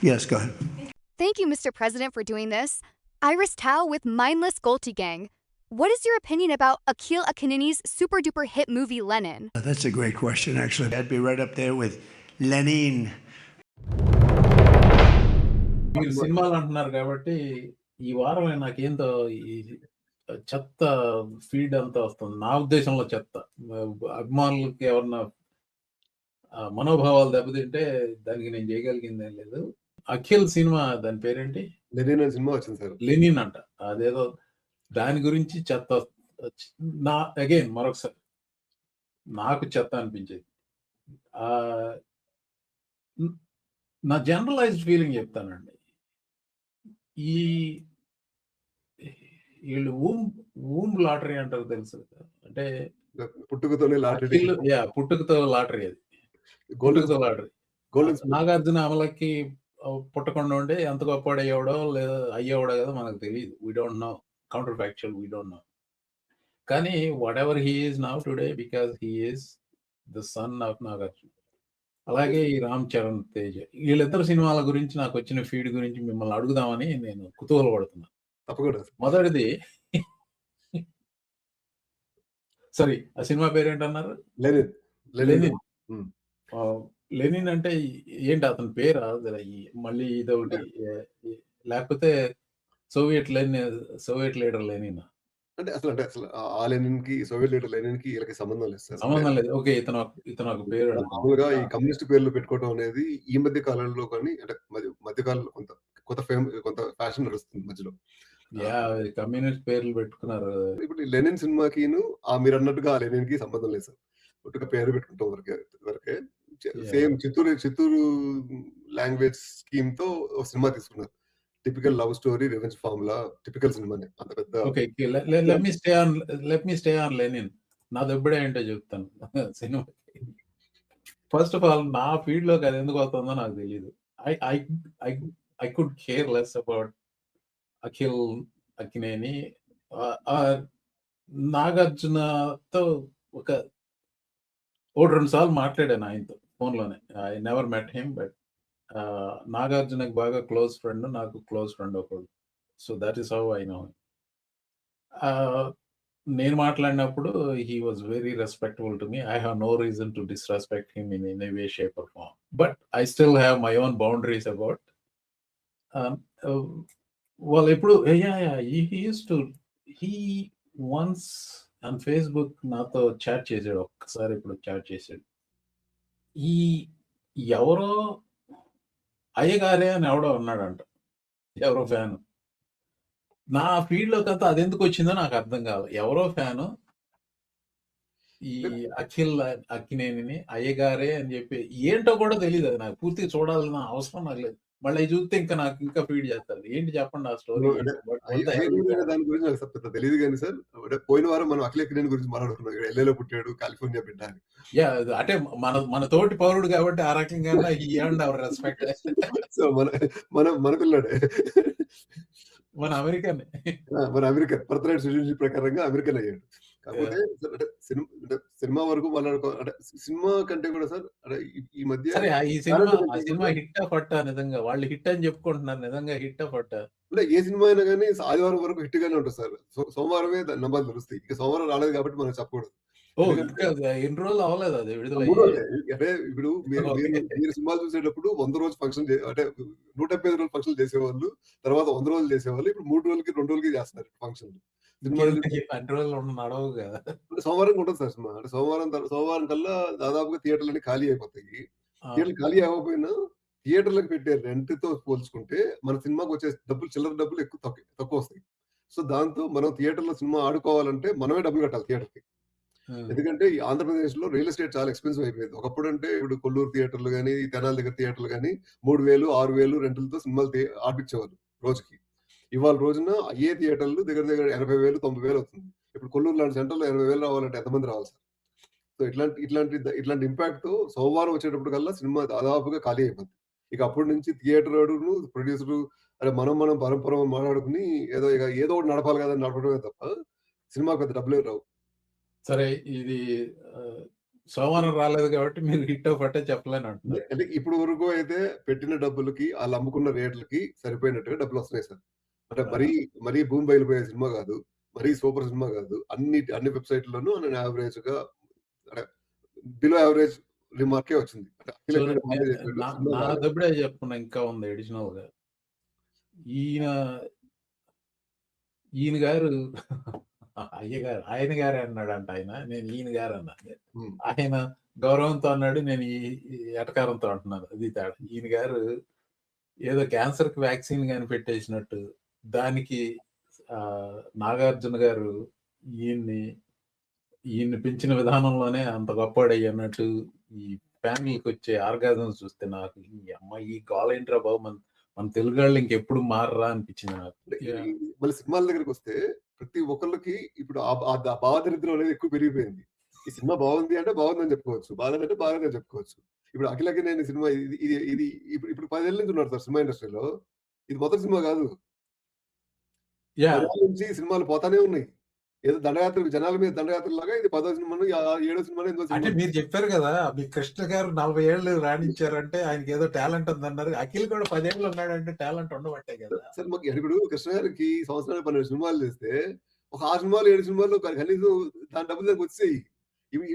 Yes, go ahead. Thank you, Mr. President, for doing this. Iris Tao with Mindless Goalty Gang. What is your opinion about Akhil Akinini's super duper hit movie Lenin? That's a great question, actually. I'd be right up there with Lenin. మీరు సినిమాలు అంటున్నారు కాబట్టి ఈ వారం నాకేందో ఈ చెత్త feed అంతా వస్తుంది. నా ఉద్దేశంలో చెత్త. అభిమానులకి ఎవరన్నా మనోభావాలు దెబ్బతింటే దానికి నేను చేయగలిగిందేం లేదు. అఖిల్ సినిమా దాని పేరేంటి? లెనిన్ అనే సినిమా వచ్చింది సార్. లెనిన్ అంట. అదేదో దాని గురించి చెత్త అగైన్ మరొకసారి నాకు చెత్త అనిపించేది. నా జనరలైజ్డ్ ఫీలింగ్ చెప్తానండి. ఈ వీళ్ళు ఊంబ్ లాటరీ అంటారు తెలుసు కదా, అంటే పుట్టుకతోనే లాటరీ. పుట్టుకతో లాటరీ, అది పుట్టుకతో లాటరీ. నాగార్జున అమలకి పుట్టకుండా ఉండే ఎంత గొప్పవాడు అయ్యేవాడో లేదా అయ్యేవాడో కదా మనకు తెలియదు. We don't know, counterfactual, we don't know. కానీ whatever he is now today because he is the son of Nagarjuna. అలాగే ఈ రామ్ చరణ్ తేజ్, వీళ్ళిద్దరు సినిమాల గురించి నాకు వచ్చిన ఫీడ్ గురించి మిమ్మల్ని అడుగుదామని నేను కుతూహల పడుతున్నా. మొదటిది సారీ, ఆ సినిమా పేరేంటన్నారు? లెనిన్. లెనిన్ అంటే ఏంటి, అతని పేరా? మళ్ళీ ఇదొకటి, లేకపోతే సోవియట్ లీడర్ లెనిన్ అంటే అసలు ఆ లెనిన్ కి, సోవియట్ లీడర్ లెనిన్ కి వీళ్ళకి సంబంధం లేదు సార్. సంబంధం లేదు. ఓకే, ఇతను ఒక పేరు. మామూలుగా ఈ కమ్యూనిస్ట్ పేర్లు పెట్టుకోవడం అనేది ఈ మధ్య కాలంలో, కానీ అంటే మధ్య కాలంలో కొంత ఫ్యాషన్ నడుస్తుంది మధ్యలో. కమ్యూనిస్ట్ పేర్లు పెట్టుకున్నారు. ఇప్పుడు లెనిన్ సినిమాకి మీరు అన్నట్టుగా ఆ లెనిన్ కి సంబంధం లేదు సార్. ఒట్టుగా పేరు పెట్టుకుంటాం వరకే. సేమ్ చిత్తూరు లాంగ్వేజ్ స్కీమ్ తో సినిమా తీసుకున్నారు. Typical love story, revenge formula, typical సినిమానే. అంత పెద్ద. Okay, let me stay on Lenin. నాది ఎప్పుడే ఏంటో చెప్తాను సినిమా. ఫస్ట్ ఆఫ్ ఆల్ నా ఫీల్డ్ లోకి అది ఎందుకు అవుతుందో నాకు తెలియదు. I could care less about Akhil Akkineni. నాగార్జునతో ఒకటి రెండు సార్లు మాట్లాడాను ఆయనతో ఫోన్లోనే. I never met him, but నాగార్జునకి బాగా క్లోజ్ ఫ్రెండ్, నాకు క్లోజ్ ఫ్రెండ్ ఒకడు. So that is how I know. నేను మాట్లాడినప్పుడు he was very respectable to me. I have no reason to disrespect him in any way, shape or form. But I still have my own boundaries about వాళ్ళు ఎప్పుడు he once on Facebook నాతో chat చేశాడు. ఒక్కసారి ఇప్పుడు chat చేశాడు. ఈ ఎవరో అయ్యగారే అని ఎవడో ఉన్నాడంట, ఎవరో ఫ్యాను. నా ఫీల్డ్లో కదా అది ఎందుకు వచ్చిందో నాకు అర్థం కాదు. ఎవరో ఫ్యాను ఈ అఖిల్ అక్కినేనిని అయ్యగారే అని చెప్పి, ఏంటో కూడా తెలియదు. అది నాకు పూర్తిగా చూడాలన్న అవసరం నాకు లేదు. మళ్ళీ చూస్తే నాకు ఇంకా ఫీడ్ చేస్తారు. ఏంటి చెప్పండి ఆ స్టోరీ. దాని గురించి నాకు పెద్ద తెలియదు కానీ సార్, పోయిన వారం మనం అఖిల్ అక్కినేని గురించి మాట్లాడుకున్నాం. ఎల్ఏలో పుట్టాడు, కాలిఫోర్నియా బిడ్డ అని. అంటే మన తోటి పౌరుడు కాబట్టి ఆ రకంగా అవర్ రెస్పెక్ట్. సో మన పిల్లాడే, మన అమెరికన్ బర్త్ రైట్ సిటిజన్షిప్ ప్రకారంగా అమెరికన్ అయ్యాడు. కాకపోతే సినిమా వరకు అంటే సినిమా కంటే కూడా సార్, అంటే ఈ మధ్య ఈ సినిమా హిట్ ఆఫ్ అట్ట, నిజంగా వాళ్ళు హిట్ అని చెప్పుకుంటున్నారు. నిజంగా హిట్ ఆఫ్ అట్ట. అంటే ఏ సినిమా అయినా కానీ ఆదివారం వరకు హిట్ గానే ఉంటుంది సార్. సోమవారమే నంబర్లు తెలుస్తాయి. ఇక సోమవారం రాలేదు కాబట్టి మనం చెప్పకూడదు. ఎన్ని రోజులు అవ్వలేదు అది విడుదల. అంటే ఇప్పుడు మీరు సినిమాలు చూసేటప్పుడు 100 రోజు ఫంక్షన్, అంటే 175 రోజులు ఫంక్షన్ చేసేవాళ్ళు, తర్వాత 100 రోజులు చేసేవాళ్ళు. ఇప్పుడు 3 రోజులకి 2 రోజులకి చేస్తున్నారు ఫంక్షన్లు. నడవు కదా. సోమవారం ఉంటుంది సార్ సినిమా. అంటే సోమవారం కల్లా దాదాపుగా థియేటర్లన్నీ ఖాళీ అయిపోతాయి. థియేటర్లు ఖాళీ అవ్వకపోయినా థియేటర్లకు పెట్టే రెంట్ తో పోల్చుకుంటే మన సినిమాకి వచ్చే చిల్లర డబ్బులు తక్కువ వస్తాయి. సో దాంతో మనం థియేటర్లో సినిమా ఆడుకోవాలంటే మనమే డబ్బులు కట్టాలి థియేటర్కి. ఎందుకంటే ఈ ఆంధ్రప్రదేశ్ లో రియల్ ఎస్టేట్ చాలా ఎక్స్పెన్సివ్ అయిపోయింది. ఒకప్పుడు అంటే ఇప్పుడు కొల్లూరు థియేటర్లు కానీ, తెనాలి దగ్గర థియేటర్లు కానీ 3000, 6000 రెంట్లతో సినిమాలు ఆడిపించేవాళ్ళు రోజుకి. ఇవాళ రోజున ఏ థియేటర్లు దగ్గర 80,000, 90,000 అవుతుంది. ఇప్పుడు కొల్లూరు లాంటి సెంటర్లో 80,000 రావాలంటే ఎంతమంది రావాలి సార్? సో ఇట్లాంటి ఇంపాక్ట్ తో సోమవారం వచ్చేటప్పుడు కల్లా సినిమా దాదాపుగా ఖాళీ అయిపోతుంది. ఇక అప్పటి నుంచి థియేటర్ ప్రొడ్యూసర్ అరే మనం పరంపర మాట్లాడుకుని ఏదో ఒకటి నడపాలి కదా నడపడమే తప్ప సినిమాకి పెద్ద డబ్బులే రావు. సరే, ఇది సోమవారం రాలేదు కాబట్టి మీరు హిట్టో పట్టో చెప్పలేను అంటున్నారు. అంటే ఇప్పుడు వరకు అయితే పెట్టిన డబ్బులకి, ఆళ్ళు అమ్ముకున్న రేట్లకి సరిపోయినట్టుగా డబ్బులొస్తున్నాయి సార్. అంటే ఆహా! మరీ భూమి బయలిపోయే సినిమా గాదు. మరీ సూపర్ సినిమా గాదు. అన్ని వెబ్‌సైట్‌ల్లోనూ నేను యావరేజ్‌గా అంటే బిలో యావరేజ్ రిమార్కే వచ్చింది. అంటే సో, అఖిల్ ముందే చెప్పాడు నా సినిమా బాలేదు. నాదప్పుడే చెప్తున్నా ఇంకా ఉంది అడిషనల్‌గా. ఈయన ఈయన గారు అయ్యగారు ఆయన గారే అన్నాడంట ఆయన. నేను ఈయన గారన్నా. హ్మ్. ఆయన గౌరవంతో అన్నాడు. నేను ఈ ఎటకారంతో అంటున్నాను. అది తేడా. ఈయన గారు ఏదో క్యాన్సర్‌కి వ్యాక్సిన్ కనిపెట్టేసినట్టు దానికి నాగార్జున గారు ఈయన్ని ఈయన్ని పెంచిన విధానంలోనే అంత గొప్పోడయ్యన్నట్టు ఈ ఫ్యామిలీకొచ్చే ఆర్గాజమ్స్ చూస్తే నాకు ఈ అమ్మ ఈ గోలేంట్రా బాబు! మన తెలుగోళ్ళు ఇంకెప్పుడు మారరా అనిపించింది నాకు. అంటే యాహ్! మళ్ళీ సినిమాల దగ్గరికొస్తే ప్రతి ఒక్కళ్ళకి ఇప్పుడు ఆ భావదరిద్రం అనేది ఎక్కువ పెరిగిపోయింది. ఈ సినిమా బాగుంది అంటే బాగుందని చెప్పుకోవచ్చు. బాలేదంటే బాలేదని చెప్పుకోవచ్చు. ఇప్పుడు 'అఖిల్ అక్కినేని' సినిమా ఇది ఇది ఇది ఇప్పుడు 10 ఏళ్ల నుంచి ఉన్నాడు సార్ సినిమా ఇండస్ట్రీలో. ఇది మొదటి సినిమా గాదు. 10 యాహ్! ఏళ్ల నుంచి సినిమాలు పోతానే ఉన్నాయి. ఏదో దండయాత్ర జనాల మీద దండయాత్రలాగా ఇది 10వ సినిమానో, 7వ సినిమానో, 8వ అంటే సినిమానో. మీరు చెప్పారు గదా! మీ కృష్ణ గారు 40 ఏళ్ళు రాణించారంటే ఆయనకేదో టాలెంట్ ఉందన్నారు. అఖిల్ కూడా 10 ఏళ్ళు ఉన్నాడంటే టాలెంట్ ఉండబట్టే గదా! సార్ మాకు ఇప్పుడు కృష్ణ గారికి సంవత్సరానికి 12 సినిమాలు చేస్తే, ఒక 6 సినిమాలు, 7 సినిమాల్లో కనీసం దాని డబ్బులు దానికొచ్చేయి.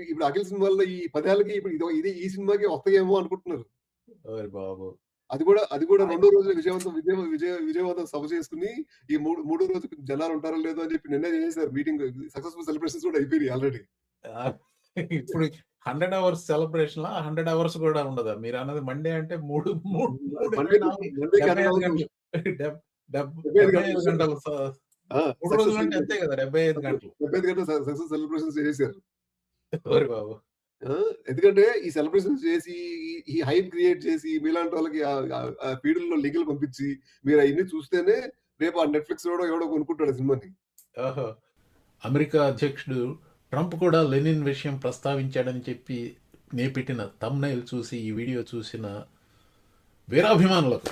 ఇప్పుడు 'అఖిల్' సినిమాల్లో ఈ 10 ఏళ్ళకి ఇప్పుడు ఈ సినిమాకి వస్తాయేమో అనుకుంటున్నారు. ఓరి బాబు! అది కూడా ఆయన రెండో రోజున విజయవంతం సభ చేసుకొని, ఈ మూడో రోజుకి జనాలుంటారో లేదో అని చెప్పి నిన్నే చేసేసారు మీటింగ్. సక్సెస్‌ఫుల్ సెలబ్రేషన్స్ కూడా అయిపోయినాయి ఆల్రెడీ. ఆహ్, ఇప్పుడు 100 అవర్స్ సెలబ్రేషన్‌లా? 100 అవర్స్ కూడా ఉండదా? మీరన్నది మండే అంటే 3, 3, 3, మండే 24, మండేకి 100 75 అవర్స్ గంటలు. డెబ్ డెబ్ 75 75 గంటలు గంటలు 3 సక్సెస్ రోజులంటే అంతే సెలబ్రేషన్. గదా! 75 గంటలు. 75 గంటలు సక్సెస్ సెలబ్రేషన్స్ చేసేసారు. ఓరి బాబు! ఆ! ఎందుకంటే ఈ సెలబ్రేషన్స్ చేసి, ఈ హైప్ క్రియేట్ చేసి మీలాంటోళ్ళకి ఆ ఫీడుల్లో లింకులు పంపించి, మీరయన్నీ చూస్తేనే రేపు ఆ నెట్‌ఫ్లిక్సోడో ఎవడో కొనుక్కుంటాడు ఆ సినిమాని. ఓహో! అమెరికా అధ్యక్షుడు ట్రంప్ కూడా లెనిన్ విషయం ప్రస్తావించాడని చెప్పి పెట్టిన థంబ్‌నెయిల్ చూసి, ఈ వీడియో చూసిన వీరాభిమానులకు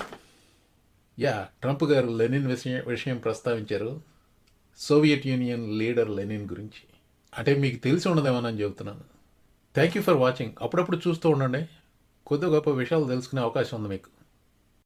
ట్రంప్ గారు లెనిన్ విషయం ప్రస్తావించారు. సోవియట్ యూనియన్ లీడర్ లెనిన్ గురించి. అంటే మీకు తెలిసి ఉండదేమోనని చెబుతున్నాను. Thank you for watching. అప్పుడప్పుడు చూస్తూ ఉండండి. కొద్ది గొప్ప విషయాలు తెలుసుకునే అవకాశం ఉంది మీకు.